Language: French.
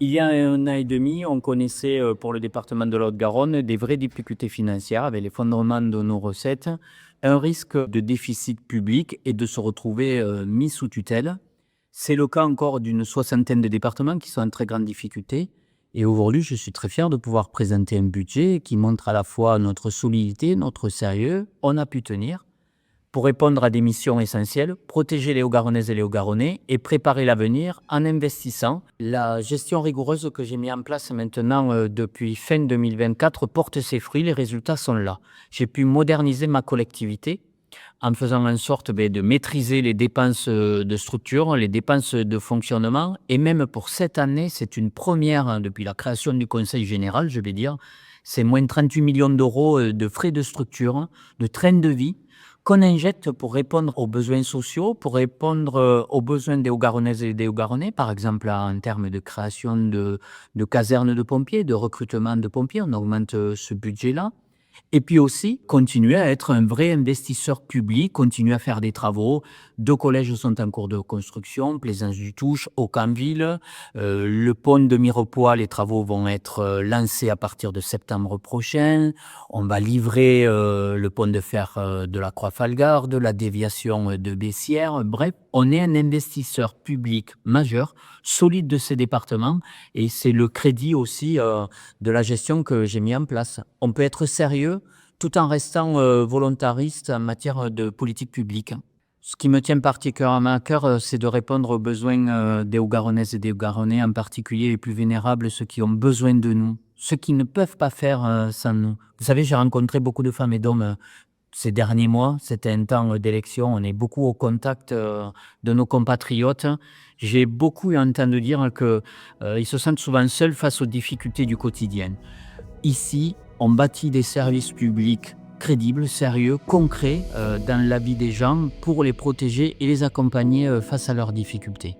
Il y a 1 an et demi, on connaissait pour le département de la Haute-Garonne des vraies difficultés financières avec l'effondrement de nos recettes, un risque de déficit public et de se retrouver mis sous tutelle. C'est le cas encore d'une soixantaine de départements qui sont en très grande difficulté. Et aujourd'hui, je suis très fier de pouvoir présenter un budget qui montre à la fois notre solidité, notre sérieux. On a pu tenir pour répondre à des missions essentielles, protéger les Haut-Garonnaises et les Haut-Garonnais et préparer l'avenir en investissant. La gestion rigoureuse que j'ai mis en place maintenant depuis fin 2024 porte ses fruits, les résultats sont là. J'ai pu moderniser ma collectivité en faisant en sorte de maîtriser les dépenses de structure, les dépenses de fonctionnement. Et même pour cette année, c'est une première depuis la création du Conseil général, je vais dire. C'est moins 38 millions d'euros de frais de structure, de train de vie qu'on injecte pour répondre aux besoins sociaux, pour répondre aux besoins des Haut-Garonnaises et des Haut-Garonnais, par exemple en termes de création de casernes de pompiers, de recrutement de pompiers, on augmente ce budget-là. Et puis aussi, continuer à être un vrai investisseur public, continuer à faire des travaux. 2 collèges sont en cours de construction, Plaisance-du-Touche, Aucamville. Le pont de Mirepoix, les travaux vont être lancés à partir de septembre prochain. On va livrer le pont de fer de la Croix-Falgarde, la déviation de Bessières. Bref, on est un investisseur public majeur, solide de ces départements. Et c'est le crédit aussi de la gestion que j'ai mis en place. On peut être sérieux tout en restant volontariste en matière de politique publique. Ce qui me tient particulièrement à cœur, c'est de répondre aux besoins des Haut-Garonnaises et des Haut-Garonnais, en particulier les plus vénérables, ceux qui ont besoin de nous, ceux qui ne peuvent pas faire sans nous. Vous savez, j'ai rencontré beaucoup de femmes et d'hommes ces derniers mois. C'était un temps d'élection, on est beaucoup au contact de nos compatriotes. J'ai beaucoup entendu dire qu'ils se sentent souvent seuls face aux difficultés du quotidien. Ici, on bâtit des services publics crédibles, sérieux, concrets dans la vie des gens pour les protéger et les accompagner face à leurs difficultés.